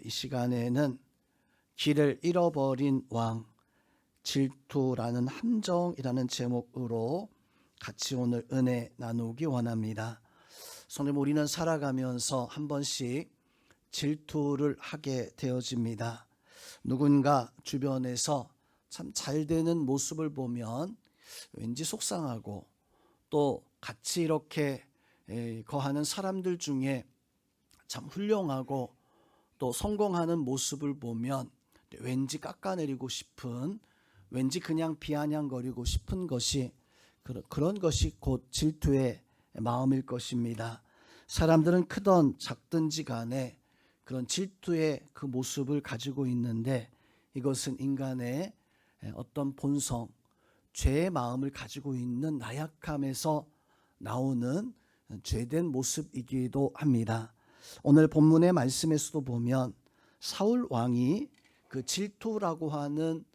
이 시간에는 길을 잃어버린 왕, 질투라는 함정이라는 제목으로 같이 오늘 은혜 나누기 원합니다. 성도님, 우리는 살아가면서 한 번씩 질투를 하게 되어집니다. 누군가 주변에서 참 잘 되는 모습을 보면 왠지 속상하고, 또 같이 이렇게 거하는 사람들 중에 참 훌륭하고 또 성공하는 모습을 보면 왠지 깎아내리고 싶은, 왠지 그냥 비아냥거리고 싶은 것이, 그런 것이 곧 질투의 마음일 것입니다. 사람들은 크든 작든지 간에 그런 질투의 그 모습을 가지고 있는데, 이것은 인간의 어떤 본성, 죄의 마음을 가지고 있는 나약함에서 나오는 죄된 모습이기도 합니다. 오늘 본문의 말씀에서도 보면 사울 왕이 그 질투라고 하는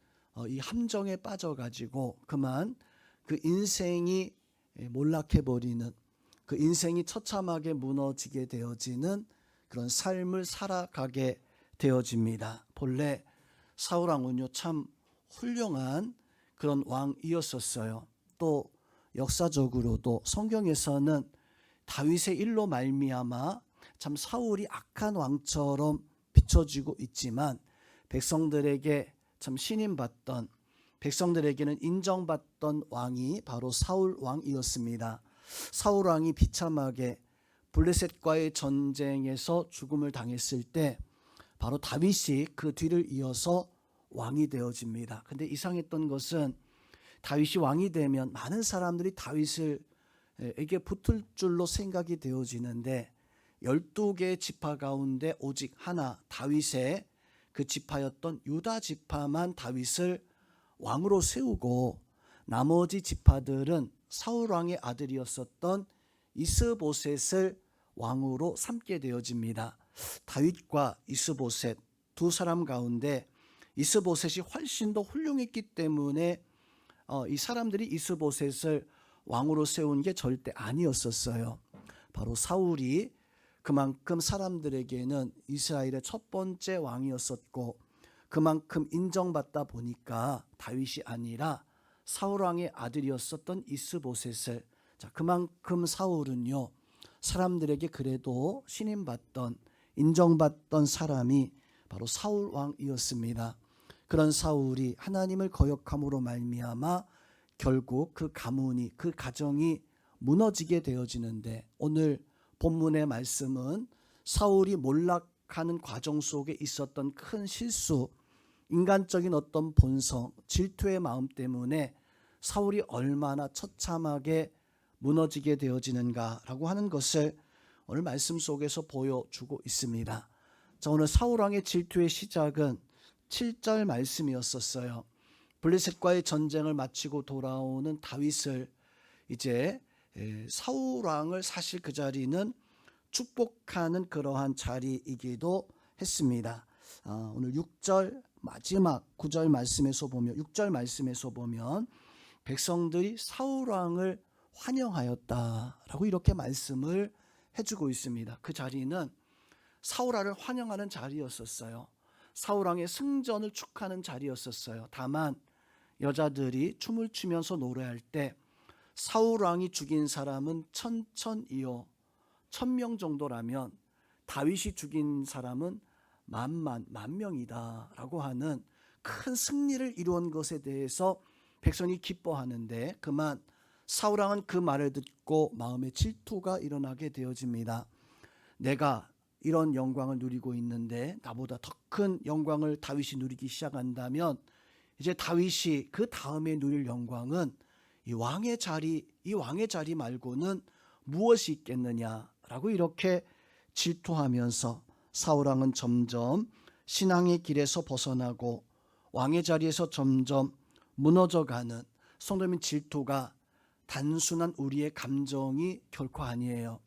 이 함정에 빠져가지고 그만 그 인생이 몰락해버리는, 그 인생이 처참하게 무너지게 되어지는 그런 삶을 살아가게 되어집니다. 본래 사울 왕은요, 참 훌륭한 그런 왕이었었어요. 또 역사적으로도 성경에서는 다윗의 일로 말미암아 참 사울이 악한 왕처럼 비춰지고 있지만, 백성들에게 참 신임받던, 백성들에게는 인정받던 왕이 바로 사울 왕이었습니다. 사울 왕이 비참하게 블레셋과의 전쟁에서 죽음을 당했을 때 바로 다윗이 그 뒤를 이어서 왕이 되어집니다. 근데 이상했던 것은 다윗이 왕이 되면 많은 사람들이 다윗에게 붙을 줄로 생각이 되어지는데, 12개의 지파 가운데 오직 하나, 다윗의 그 지파였던 유다 지파만 다윗을 왕으로 세우고, 나머지 지파들은 사울 왕의 아들이었었던 이스보셋을 왕으로 삼게 되어집니다. 다윗과 이스보셋 두 사람 가운데 이스보셋이 훨씬 더 훌륭했기 때문에 이 사람들이 이스보셋을 왕으로 세운 게 절대 아니었었어요. 바로 사울이 그만큼 사람들에게는 이스라엘의 첫 번째 왕이었었고, 그만큼 인정받다 보니까 다윗이 아니라 사울 왕의 아들이었었던 이스보셋을, 그만큼 사울은요, 사람들에게 그래도 신임받던, 인정받던 사람이 바로 사울 왕이었습니다. 그런 사울이 하나님을 거역함으로 말미암아 결국 그 가문이, 그 가정이 무너지게 되어지는데, 오늘 본문의 말씀은 사울이 몰락하는 과정 속에 있었던 큰 실수, 인간적인 어떤 본성, 질투의 마음 때문에 사울이 얼마나 처참하게 무너지게 되어지는가라고 하는 것을 오늘 말씀 속에서 보여주고 있습니다. 자, 오늘 사울 왕의 질투의 시작은 7절 말씀이었었어요. 블레셋과의 전쟁을 마치고 돌아오는 다윗을 이제 사울 왕을, 사실 그 자리는 축복하는 그러한 자리이기도 했습니다. 오늘 6절 마지막 9절 말씀에서 보면, 6절 말씀에서 보면 백성들이 사울 왕을 환영하였다라고 이렇게 말씀을 해주고 있습니다. 그 자리는 사울 왕을 환영하는 자리였었어요. 사울 왕의 승전을 축하하는 자리였었어요. 다만 여자들이 춤을 추면서 노래할 때 사울 왕이 죽인 사람은 천천이요 1000명 정도라면 다윗이 죽인 사람은 만 명이다라고 하는 큰 승리를 이루은 것에 대해서 백성이 기뻐하는데, 그만 사울 왕은 그 말을 듣고 마음에 질투가 일어나게 되어집니다. 내가 이런 영광을 누리고 있는데 나보다 더 큰 영광을 다윗이 누리기 시작한다면, 이제 다윗이 그 다음에 누릴 영광은 이 왕의 자리 말고는 무엇이 있겠느냐라고 이렇게 질투하면서 사울 왕은 점점 신앙의 길에서 벗어나고 왕의 자리에서 점점 무너져가는, 성도님, 질투가 단순한 우리의 감정이 결코 아니에요.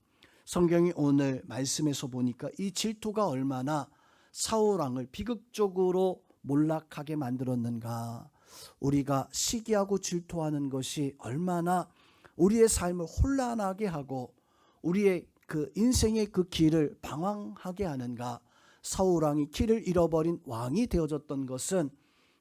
성경이 오늘 말씀에서 보니까 이 질투가 얼마나 사울 왕을 비극적으로 몰락하게 만들었는가, 우리가 시기하고 질투하는 것이 얼마나 우리의 삶을 혼란하게 하고 우리의 그 인생의 그 길을 방황하게 하는가, 사울 왕이 길을 잃어버린 왕이 되어졌던 것은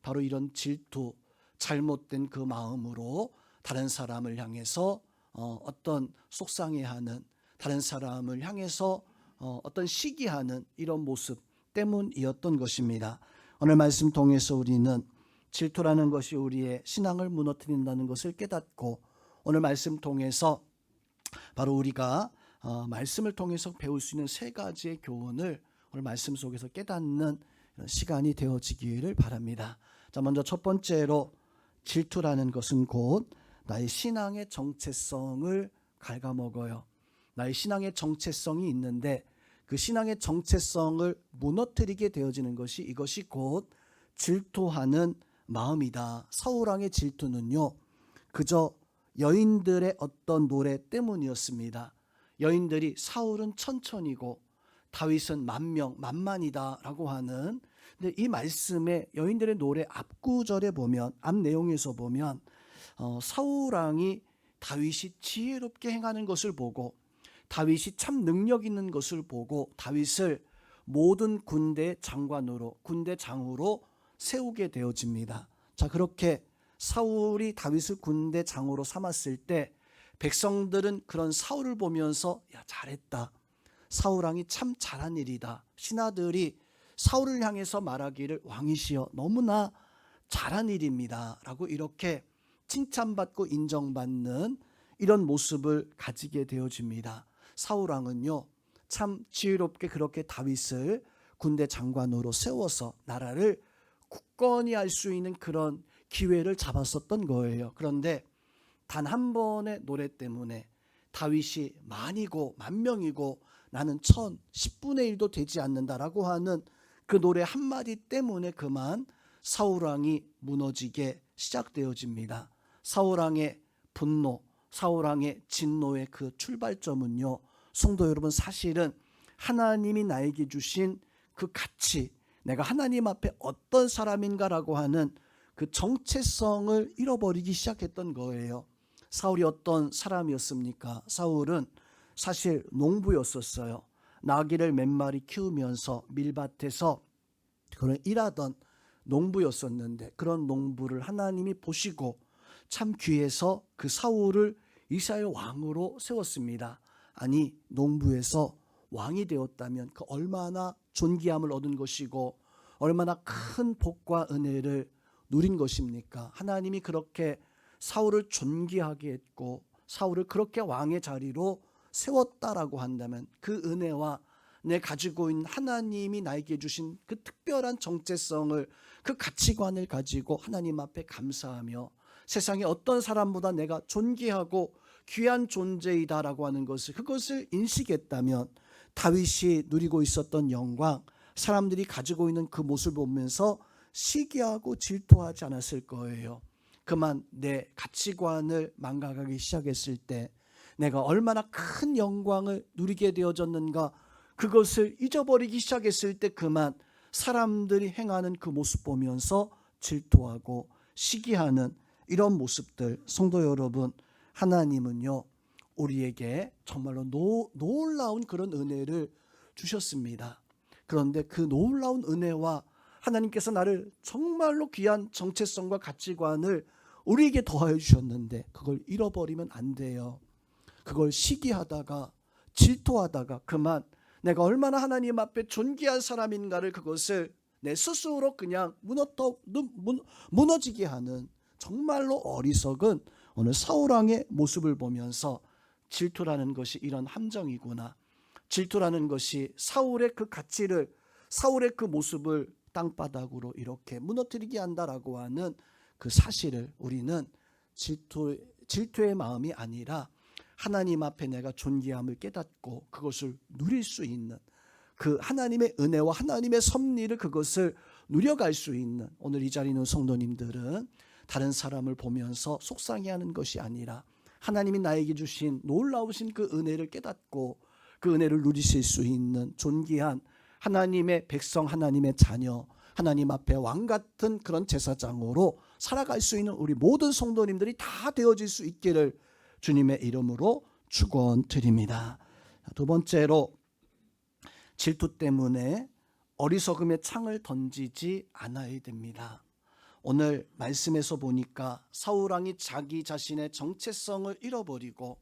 바로 이런 질투, 잘못된 그 마음으로 다른 사람을 향해서 어떤 속상해하는, 다른 사람을 향해서 어떤 시기하는 이런 모습 때문이었던 것입니다. 오늘 말씀 통해서 우리는 질투라는 것이 우리의 신앙을 무너뜨린다는 것을 깨닫고, 오늘 말씀 통해서 바로 우리가 말씀을 통해서 배울 수 있는 세 가지의 교훈을 오늘 말씀 속에서 깨닫는 시간이 되어지기를 바랍니다. 자, 먼저 첫 번째로, 질투라는 것은 곧 나의 신앙의 정체성을 갉아먹어요. 나의 신앙의 정체성이 있는데 그 신앙의 정체성을 무너뜨리게 되어지는 것이, 이것이 곧 질투하는 마음이다. 사울 왕의 질투는요, 그저 여인들의 어떤 노래 때문이었습니다. 여인들이 사울은 천천이고 다윗은 만만이다 라고 하는, 근데 이 말씀에 여인들의 노래 앞구절에 보면, 앞 내용에서 보면 사울 왕이 다윗이 지혜롭게 행하는 것을 보고, 다윗이 참 능력 있는 것을 보고 다윗을 모든 군대 장관으로, 군대 장으로 세우게 되어집니다. 자, 그렇게 사울이 다윗을 군대 장으로 삼았을 때 백성들은 그런 사울을 보면서 야, 잘했다, 사울 왕이 참 잘한 일이다. 신하들이 사울을 향해서 말하기를 왕이시여 너무나 잘한 일입니다 라고 이렇게 칭찬받고 인정받는 이런 모습을 가지게 되어집니다. 사울 왕은요, 참 지혜롭게 그렇게 다윗을 군대 장관으로 세워서 나라를 굳건히 할 수 있는 그런 기회를 잡았었던 거예요. 그런데 단 한 번의 노래 때문에 다윗이 만이고 만명이고 나는 1000, 1/10도 되지 않는다라고 하는 그 노래 한마디 때문에 그만 사울왕이 무너지게 시작되어집니다. 사울왕의 분노, 사울왕의 진노의 그 출발점은요, 성도 여러분, 사실은 하나님이 나에게 주신 그 가치, 내가 하나님 앞에 어떤 사람인가라고 하는 그 정체성을 잃어버리기 시작했던 거예요. 사울이 어떤 사람이었습니까? 사울은 사실 농부였었어요. 나귀를 몇 마리 키우면서 밀밭에서 그런 일하던 농부였었는데, 그런 농부를 하나님이 보시고 참 귀해서 그 사울을 이스라엘 왕으로 세웠습니다. 아니, 농부에서 왕이 되었다면 그 얼마나 존귀함을 얻은 것이고 얼마나 큰 복과 은혜를 누린 것입니까? 하나님이 그렇게 사울을 존귀하게 했고 사울을 그렇게 왕의 자리로 세웠다라고 한다면 그 은혜와 내 가지고 있는 하나님이 나에게 주신 그 특별한 정체성을, 그 가치관을 가지고 하나님 앞에 감사하며 세상에 어떤 사람보다 내가 존귀하고 귀한 존재이다라고 하는 것을, 그것을 인식했다면 다윗이 누리고 있었던 영광, 사람들이 가지고 있는 그 모습을 보면서 시기하고 질투하지 않았을 거예요. 그만 내 가치관을 망각하기 시작했을 때 내가 얼마나 큰 영광을 누리게 되어졌는가, 그것을 잊어버리기 시작했을 때 그만 사람들이 행하는 그 모습 보면서 질투하고 시기하는 이런 모습들. 성도 여러분, 하나님은요 우리에게 정말로 놀라운 그런 은혜를 주셨습니다. 그런데 그 놀라운 은혜와 하나님께서 나를 정말로 귀한 정체성과 가치관을 우리에게 더하여 주셨는데 그걸 잃어버리면 안 돼요. 그걸 시기하다가 질투하다가 그만 내가 얼마나 하나님 앞에 존귀한 사람인가를, 그것을 내 스스로 그냥 무너지게 하는 정말로 어리석은 오늘 사울왕의 모습을 보면서 질투라는 것이 이런 함정이구나, 질투라는 것이 사울의 그 가치를, 사울의 그 모습을 땅바닥으로 이렇게 무너뜨리게 한다라고 하는 그 사실을 우리는 질투의 마음이 아니라 하나님 앞에 내가 존귀함을 깨닫고 그것을 누릴 수 있는 그 하나님의 은혜와 하나님의 섭리를, 그것을 누려갈 수 있는, 오늘 이 자리에 있는 성도님들은 다른 사람을 보면서 속상해하는 것이 아니라 하나님이 나에게 주신 놀라우신 그 은혜를 깨닫고 그 은혜를 누리실 수 있는 존귀한 하나님의 백성, 하나님의 자녀, 하나님 앞에 왕같은 그런 제사장으로 살아갈 수 있는 우리 모든 성도님들이 다 되어질 수 있기를 주님의 이름으로 축원드립니다. 두 번째로, 질투 때문에 어리석음의 창을 던지지 않아야 됩니다. 오늘 말씀에서 보니까 사울 왕이 자기 자신의 정체성을 잃어버리고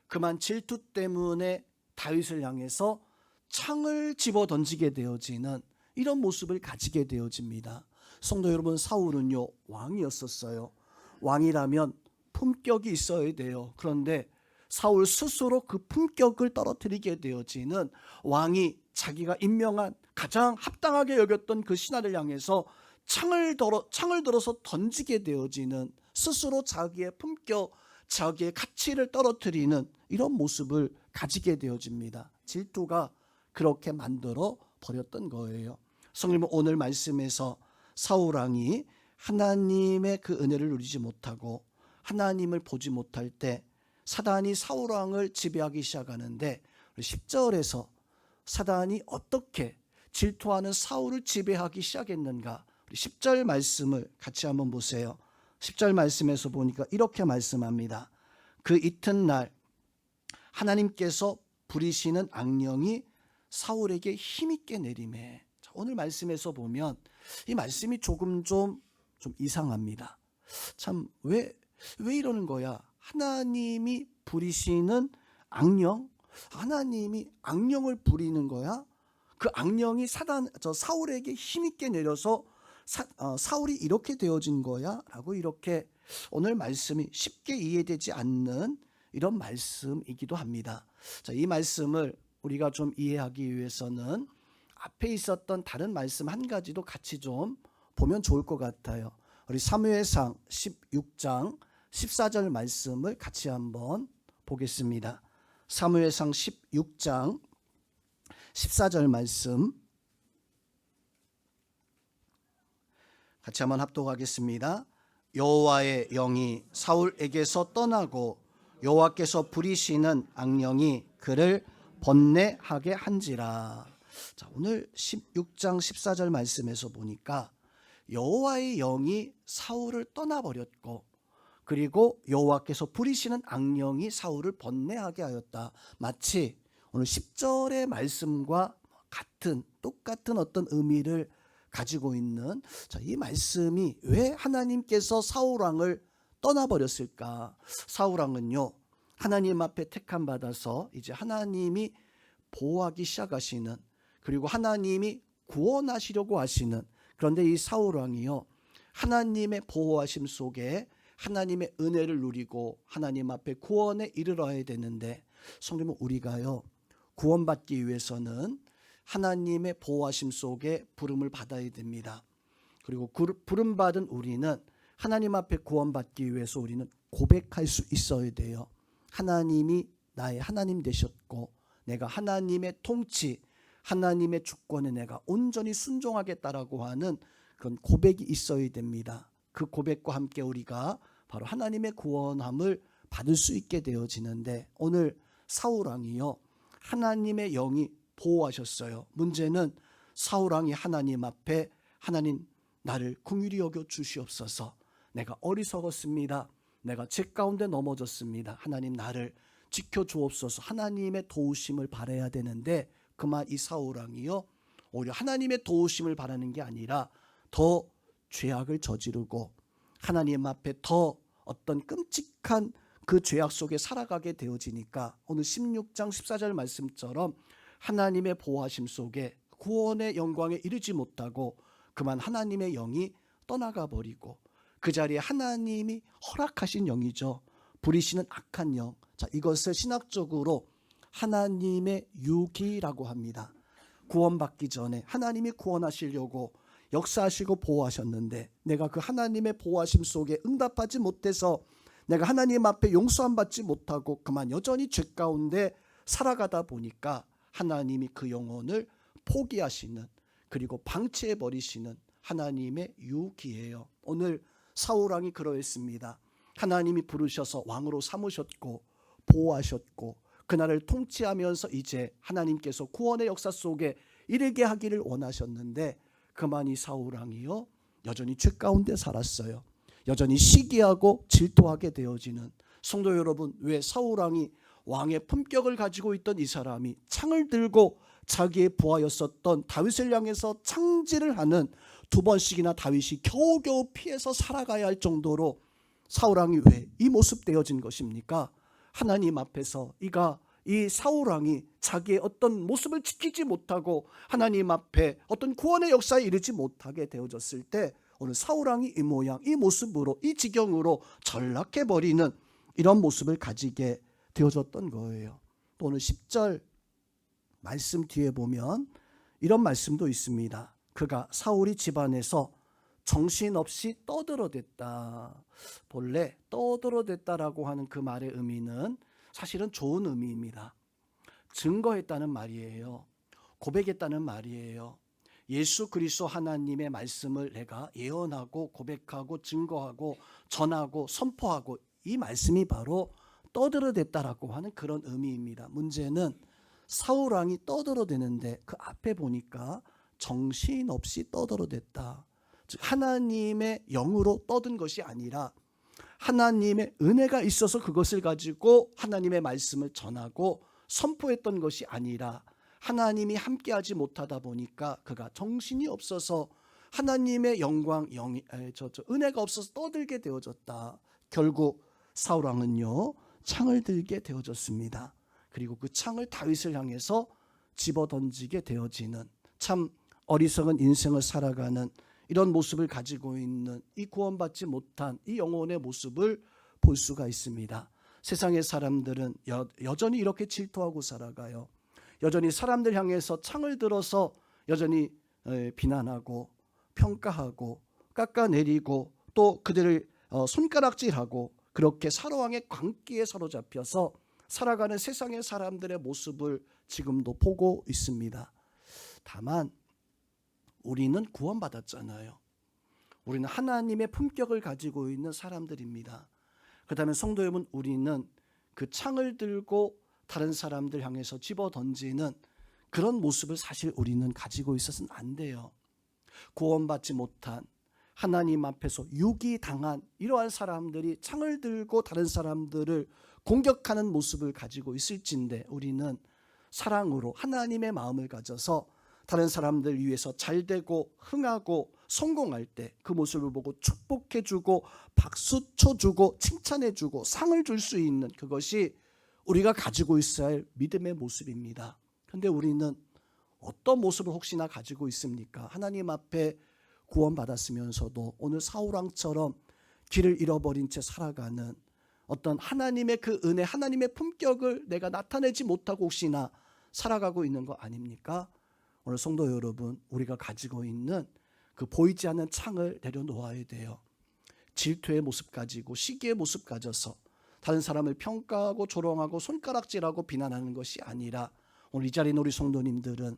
그만 질투 때문에 다윗을 향해서 창을 집어 던지게 되어지는 이런 모습을 가지게 되어집니다. 성도 여러분, 사울은요 왕이었었어요. 왕이라면 품격이 있어야 돼요. 그런데 사울 스스로 그 품격을 떨어뜨리게 되어지는, 왕이 자기가 임명한 가장 합당하게 여겼던 그 신하를 향해서 창을 들어서 던지게 되어지는, 스스로 자기의 품격, 자기의 가치를 떨어뜨리는 이런 모습을 가지게 되어집니다. 질투가 그렇게 만들어 버렸던 거예요. 성령님, 오늘 말씀에서 사울 왕이 하나님의 그 은혜를 누리지 못하고 하나님을 보지 못할 때 사단이 사울 왕을 지배하기 시작하는데, 10절에서 사단이 어떻게 질투하는 사울을 지배하기 시작했는가, 10절 말씀을 같이 한번 보세요. 10절 말씀에서 보니까 이렇게 말씀합니다. 그 이튿날 하나님께서 부리시는 악령이 사울에게 힘있게 내리매. 오늘 말씀에서 보면 이 말씀이 조금 좀 이상합니다. 참 왜 이러는 거야? 하나님이 부리시는 악령, 하나님이 악령을 부리는 거야? 그 악령이 사울에게 힘있게 내려서 사울이 이렇게 되어진 거야? 라고 이렇게 오늘 말씀이 쉽게 이해되지 않는 이런 말씀이기도 합니다. 자, 이 말씀을 우리가 좀 이해하기 위해서는 앞에 있었던 다른 말씀 한 가지도 같이 좀 보면 좋을 것 같아요. 우리 사무엘상 16장 14절 말씀을 같이 한번 보겠습니다. 사무엘상 16장 14절 말씀 같이 한번 합독하겠습니다. 여호와의 영이 사울에게서 떠나고 여호와께서 부리시는 악령이 그를 번뇌하게 한지라. 자, 오늘 16장 14절 말씀에서 보니까 여호와의 영이 사울을 떠나버렸고, 그리고 여호와께서 부리시는 악령이 사울을 번뇌하게 하였다. 마치 오늘 10절의 말씀과 똑같은 어떤 의미를 가지고 있는, 자, 이 말씀이 왜 하나님께서 사울 왕을 떠나버렸을까? 사울 왕은요 하나님 앞에 택함 받아서 이제 하나님이 보호하기 시작하시는, 그리고 하나님이 구원하시려고 하시는, 그런데 이 사울 왕이요 하나님의 보호하심 속에 하나님의 은혜를 누리고 하나님 앞에 구원에 이르러야 되는데, 성도님, 우리가요 구원받기 위해서는 하나님의 보호하심 속에 부름을 받아야 됩니다. 그리고 부름받은 우리는 하나님 앞에 구원받기 위해서 우리는 고백할 수 있어야 돼요. 하나님이 나의 하나님 되셨고 내가 하나님의 통치, 하나님의 주권에 내가 온전히 순종하겠다라고 하는 그런 고백이 있어야 됩니다. 그 고백과 함께 우리가 바로 하나님의 구원함을 받을 수 있게 되어지는데, 오늘 사울 왕이요 하나님의 영이 보호하셨어요. 문제는 사울 왕이 하나님 앞에, 하나님 나를 긍휼히 여겨 주시옵소서, 내가 어리석었습니다, 내가 죄 가운데 넘어졌습니다, 하나님 나를 지켜주옵소서, 하나님의 도우심을 바라야 되는데, 그만 이 사울 왕이요 오히려 하나님의 도우심을 바라는 게 아니라 더 죄악을 저지르고 하나님 앞에 더 어떤 끔찍한 그 죄악 속에 살아가게 되어지니까, 오늘 16장 14절 말씀처럼 하나님의 보호하심 속에 구원의 영광에 이르지 못하고 그만 하나님의 영이 떠나가 버리고, 그 자리에 하나님이 허락하신 영이죠, 부리시는 악한 영. 자, 이것을 신학적으로 하나님의 유기라고 합니다. 구원받기 전에 하나님이 구원하시려고 역사하시고 보호하셨는데, 내가 그 하나님의 보호하심 속에 응답하지 못해서 내가 하나님 앞에 용서함 받지 못하고 그만 여전히 죄 가운데 살아가다 보니까 하나님이 그 영혼을 포기하시는, 그리고 방치해 버리시는 하나님의 유기예요. 오늘 사울 왕이 그러했습니다. 하나님이 부르셔서 왕으로 삼으셨고 보호하셨고 그날을 통치하면서 이제 하나님께서 구원의 역사 속에 이르게 하기를 원하셨는데, 그만 이 사울 왕이요 여전히 죄 가운데 살았어요. 여전히 시기하고 질투하게 되어지는, 성도 여러분, 왜 사울 왕이 왕의 품격을 가지고 있던 이 사람이 창을 들고 자기의 부하였었던 다윗을 향해서 창질을 하는 두 번씩이나 다윗이 겨우겨우 피해서 살아가야 할 정도로 사울왕이 왜 이 모습 되어진 것입니까? 하나님 앞에서 이 사울왕이 자기의 어떤 모습을 지키지 못하고 하나님 앞에 어떤 구원의 역사에 이르지 못하게 되어졌을 때 오늘 사울왕이 이 모양, 이 모습으로, 이 지경으로 전락해버리는 이런 모습을 가지게 되어졌던 거예요. 또 오늘 10절 말씀 뒤에 보면 이런 말씀도 있습니다. 그가 사울이 집안에서 정신없이 떠들어댔다. 본래 떠들어댔다라고 하는 그 말의 의미는 사실은 좋은 의미입니다. 증거했다는 말이에요. 고백했다는 말이에요. 예수 그리스도 하나님의 말씀을 내가 예언하고 고백하고 증거하고 전하고 선포하고, 이 말씀이 바로 떠들어댔다라고 하는 그런 의미입니다. 문제는 사울왕이 떠들어대는데 그 앞에 보니까 정신없이 떠들어댔다. 즉 하나님의 영으로 떠든 것이 아니라 하나님의 은혜가 있어서 그것을 가지고 하나님의 말씀을 전하고 선포했던 것이 아니라 하나님이 함께하지 못하다 보니까 그가 정신이 없어서 하나님의 영광, 은혜가 없어서 떠들게 되어졌다. 결국 사울왕은요 창을 들게 되어졌습니다. 그리고 그 창을 다윗을 향해서 집어던지게 되어지는, 참 어리석은 인생을 살아가는 이런 모습을 가지고 있는 이 구원받지 못한 이 영혼의 모습을 볼 수가 있습니다. 세상의 사람들은 여전히 이렇게 질투하고 살아가요. 여전히 사람들 향해서 창을 들어서 여전히 비난하고 평가하고 깎아내리고 또 그들을 손가락질하고 그렇게 사로왕의 광기에 사로잡혀서 살아가는 세상의 사람들의 모습을 지금도 보고 있습니다. 다만 우리는 구원받았잖아요. 우리는 하나님의 품격을 가지고 있는 사람들입니다. 그렇다면 성도 여러분, 우리는 그 창을 들고 다른 사람들 향해서 집어던지는 그런 모습을 사실 우리는 가지고 있어서는 안 돼요. 구원받지 못한, 하나님 앞에서 유기당한 이러한 사람들이 창을 들고 다른 사람들을 공격하는 모습을 가지고 있을진데, 우리는 사랑으로 하나님의 마음을 가져서 다른 사람들 위해서 잘되고 흥하고 성공할 때 그 모습을 보고 축복해주고 박수 쳐주고 칭찬해주고 상을 줄 수 있는, 그것이 우리가 가지고 있어야 할 믿음의 모습입니다. 그런데 우리는 어떤 모습을 혹시나 가지고 있습니까? 하나님 앞에 구원받았으면서도 오늘 사울왕처럼 길을 잃어버린 채 살아가는 어떤 하나님의 그 은혜, 하나님의 품격을 내가 나타내지 못하고 혹시나 살아가고 있는 거 아닙니까? 오늘 성도 여러분, 우리가 가지고 있는 그 보이지 않는 창을 내려놓아야 돼요. 질투의 모습 가지고 시기의 모습 가져서 다른 사람을 평가하고 조롱하고 손가락질하고 비난하는 것이 아니라, 오늘 이 자리에 있는 우리 성도님들은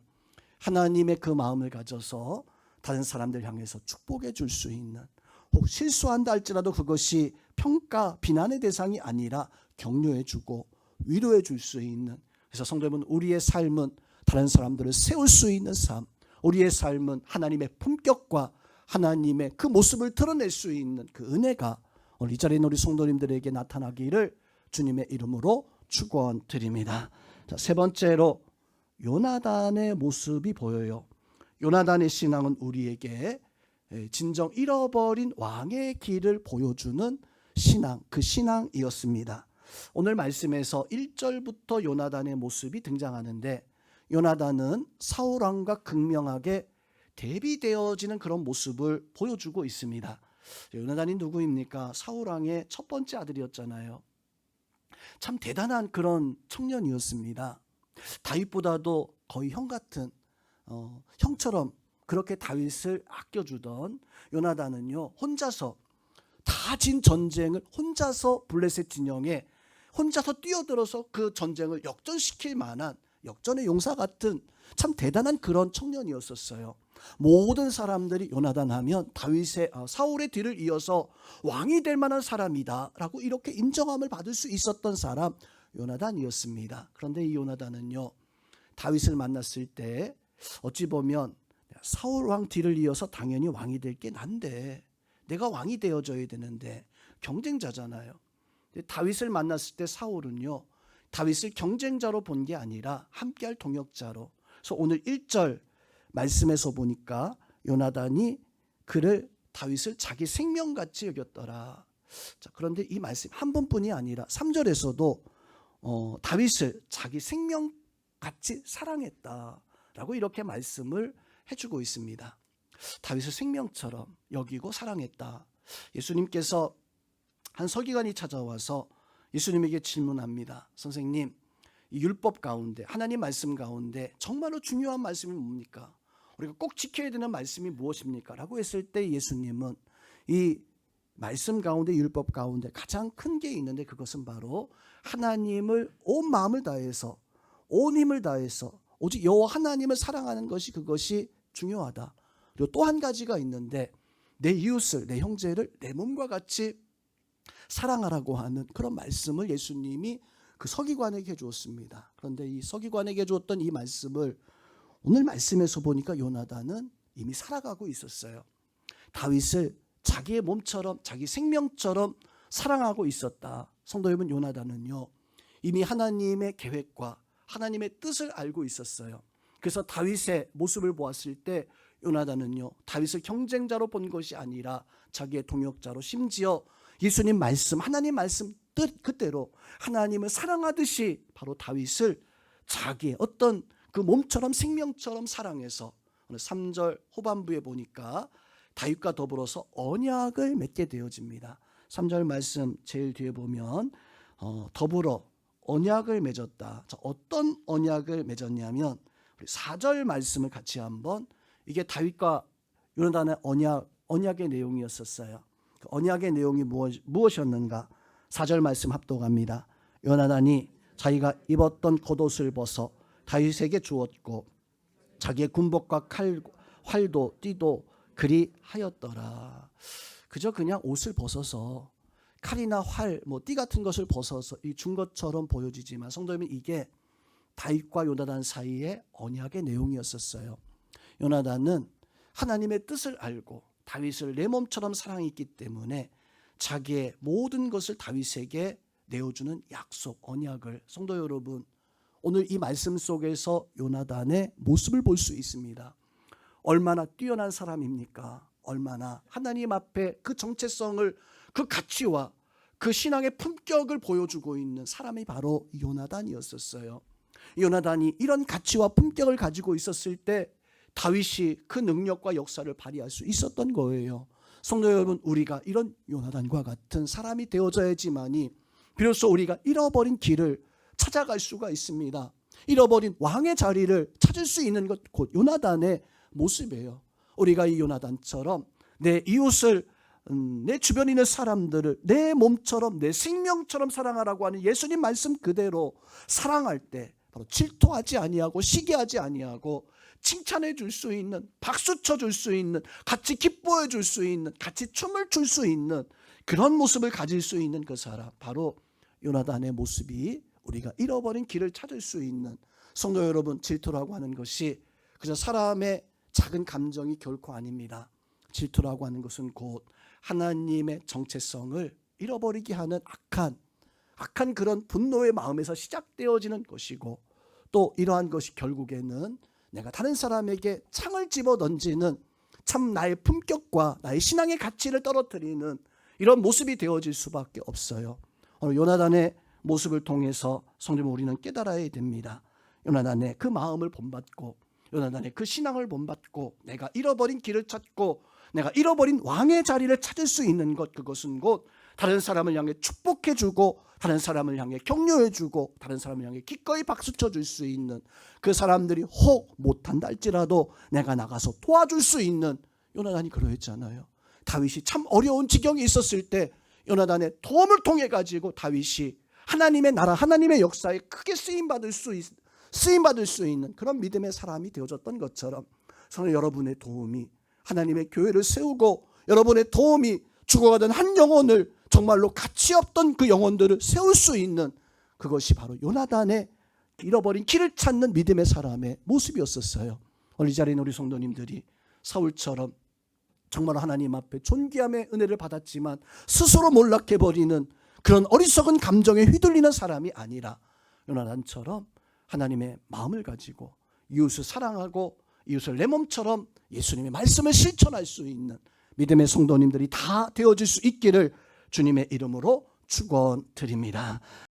하나님의 그 마음을 가져서 다른 사람들 향해서 축복해 줄 수 있는, 혹 실수한다 할지라도 그것이 평가, 비난의 대상이 아니라 격려해 주고 위로해 줄 수 있는, 그래서 성도 여러분, 우리의 삶은 다른 사람들을 세울 수 있는 삶, 우리의 삶은 하나님의 품격과 하나님의 그 모습을 드러낼 수 있는 그 은혜가 오늘 이 자리에 있는 우리 성도님들에게 나타나기를 주님의 이름으로 축원드립니다. 자, 세 번째로 요나단의 모습이 보여요. 요나단의 신앙은 우리에게 진정 잃어버린 왕의 길을 보여주는 신앙, 그 신앙이었습니다. 오늘 말씀에서 1절부터 요나단의 모습이 등장하는데, 요나단은 사울왕과 극명하게 대비되어지는 그런 모습을 보여주고 있습니다. 요나단이 누구입니까? 사울왕의 첫 번째 아들이었잖아요. 참 대단한 그런 청년이었습니다. 다윗보다도 거의 형 같은, 형처럼 그렇게 다윗을 아껴주던 요나단은요, 혼자서 다 진 전쟁을 혼자서 블레셋 진영에 혼자서 뛰어들어서 그 전쟁을 역전시킬 만한 역전의 용사 같은 참 대단한 그런 청년이었었어요. 모든 사람들이 요나단 하면 사울의 뒤를 이어서 왕이 될 만한 사람이다라고 이렇게 인정함을 받을 수 있었던 사람, 요나단이었습니다. 그런데 이 요나단은요, 다윗을 만났을 때 어찌 보면 사울 왕 뒤를 이어서 당연히 왕이 될 게 난데, 내가 왕이 되어줘야 되는데, 경쟁자잖아요. 다윗을 만났을 때 사울은요, 다윗을 경쟁자로 본 게 아니라 함께할 동역자로, 그래서 오늘 1절 말씀에서 보니까 요나단이 다윗을 자기 생명같이 여겼더라. 자, 그런데 이 말씀 한 번뿐이 아니라 3절에서도 다윗을 자기 생명같이 사랑했다라고 이렇게 말씀을 해주고 있습니다. 다윗을 생명처럼 여기고 사랑했다. 예수님께서 한 서기관이 찾아와서 예수님에게 질문합니다. 선생님, 이 율법 가운데, 하나님 말씀 가운데 정말로 중요한 말씀이 뭡니까? 우리가 꼭 지켜야 되는 말씀이 무엇입니까? 라고 했을 때 예수님은 이 말씀 가운데, 율법 가운데 가장 큰 게 있는데 그것은 바로 하나님을 온 마음을 다해서, 온 힘을 다해서 오직 여호와 하나님을 사랑하는 것이, 그것이 중요하다. 그리고 또 한 가지가 있는데 내 이웃을, 내 형제를 내 몸과 같이 사랑하라고 하는 그런 말씀을 예수님이 그 서기관에게 주었습니다. 그런데 이 서기관에게 주었던 이 말씀을 오늘 말씀에서 보니까 요나단은 이미 살아가고 있었어요. 다윗을 자기의 몸처럼, 자기 생명처럼 사랑하고 있었다. 성도 여러분, 요나단은요 이미 하나님의 계획과 하나님의 뜻을 알고 있었어요. 그래서 다윗의 모습을 보았을 때 요나단은요 다윗을 경쟁자로 본 것이 아니라 자기의 동역자로, 심지어 예수님 말씀, 하나님 말씀 뜻 그대로 하나님을 사랑하듯이 바로 다윗을 자기의 어떤 그 몸처럼, 생명처럼 사랑해서 오늘 3절 후반부에 보니까 다윗과 더불어서 언약을 맺게 되어집니다. 3절 말씀 제일 뒤에 보면 더불어 언약을 맺었다. 자, 어떤 언약을 맺었냐면 4절 말씀을 같이 한번, 이게 다윗과 요나단의 언약의 내용이었었어요. 그 언약의 내용이 무엇이었는가? 4절 말씀 합독합니다. 요나단이 자기가 입었던 겉옷을 벗어 다윗에게 주었고 자기의 군복과 활도 띠도 그리하였더라. 그저 그냥 옷을 벗어서 칼이나 활, 띠 같은 것을 벗어서 준 것처럼 보여지지만 성도 여러분, 이게 다윗과 요나단 사이의 언약의 내용이었었어요. 요나단은 하나님의 뜻을 알고 다윗을 내 몸처럼 사랑했기 때문에 자기의 모든 것을 다윗에게 내어주는 약속, 언약을, 성도 여러분, 오늘 이 말씀 속에서 요나단의 모습을 볼 수 있습니다. 얼마나 뛰어난 사람입니까? 얼마나 하나님 앞에 그 정체성을, 그 가치와 그 신앙의 품격을 보여주고 있는 사람이 바로 요나단이었었어요. 요나단이 이런 가치와 품격을 가지고 있었을 때 다윗이 그 능력과 역사를 발휘할 수 있었던 거예요. 성도 여러분, 우리가 이런 요나단과 같은 사람이 되어져야지만이 비로소 우리가 잃어버린 길을 찾아갈 수가 있습니다. 잃어버린 왕의 자리를 찾을 수 있는 것, 곧 요나단의 모습이에요. 우리가 이 요나단처럼 내 이웃을, 내 주변에 있는 사람들을 내 몸처럼, 내 생명처럼 사랑하라고 하는 예수님 말씀 그대로 사랑할 때 바로 질투하지 아니하고 시기하지 아니하고 칭찬해 줄 수 있는, 박수 쳐 줄 수 있는, 같이 기뻐해 줄 수 있는, 같이 춤을 출 수 있는 그런 모습을 가질 수 있는 그 사람, 바로 요나단의 모습이 우리가 잃어버린 길을 찾을 수 있는, 성도 여러분, 질투라고 하는 것이 그저 사람의 작은 감정이 결코 아닙니다. 질투라고 하는 것은 곧 하나님의 정체성을 잃어버리게 하는 악한 그런 분노의 마음에서 시작되어지는 것이고, 또 이러한 것이 결국에는 내가 다른 사람에게 창을 집어 던지는, 참 나의 품격과 나의 신앙의 가치를 떨어뜨리는 이런 모습이 되어질 수밖에 없어요. 오늘 요나단의 모습을 통해서 성도님, 우리는 깨달아야 됩니다. 요나단의 그 마음을 본받고, 요나단의 그 신앙을 본받고, 내가 잃어버린 길을 찾고 내가 잃어버린 왕의 자리를 찾을 수 있는 것, 그것은 곧 다른 사람을 향해 축복해주고, 다른 사람을 향해 격려해주고, 다른 사람을 향해 기꺼이 박수쳐 줄 수 있는, 그 사람들이 혹 못한다 할지라도 내가 나가서 도와줄 수 있는, 요나단이 그러했잖아요. 다윗이 참 어려운 지경에 있었을 때 요나단의 도움을 통해 가지고 다윗이 하나님의 나라, 하나님의 역사에 크게 쓰임받을 수 있는 그런 믿음의 사람이 되어졌던 것처럼, 저는 여러분의 도움이 하나님의 교회를 세우고, 여러분의 도움이 죽어가던 한 영혼을, 정말로 가치 없던 그 영혼들을 세울 수 있는, 그것이 바로 요나단의 잃어버린 길을 찾는 믿음의 사람의 모습이었었어요. 오늘 이 자리에 있는 우리 성도님들이 사울처럼 정말 하나님 앞에 존귀함의 은혜를 받았지만 스스로 몰락해버리는 그런 어리석은 감정에 휘둘리는 사람이 아니라 요나단처럼 하나님의 마음을 가지고 이웃을 사랑하고 이웃을 내 몸처럼 예수님의 말씀을 실천할 수 있는 믿음의 성도님들이 다 되어질 수 있기를 주님의 이름으로 축원드립니다.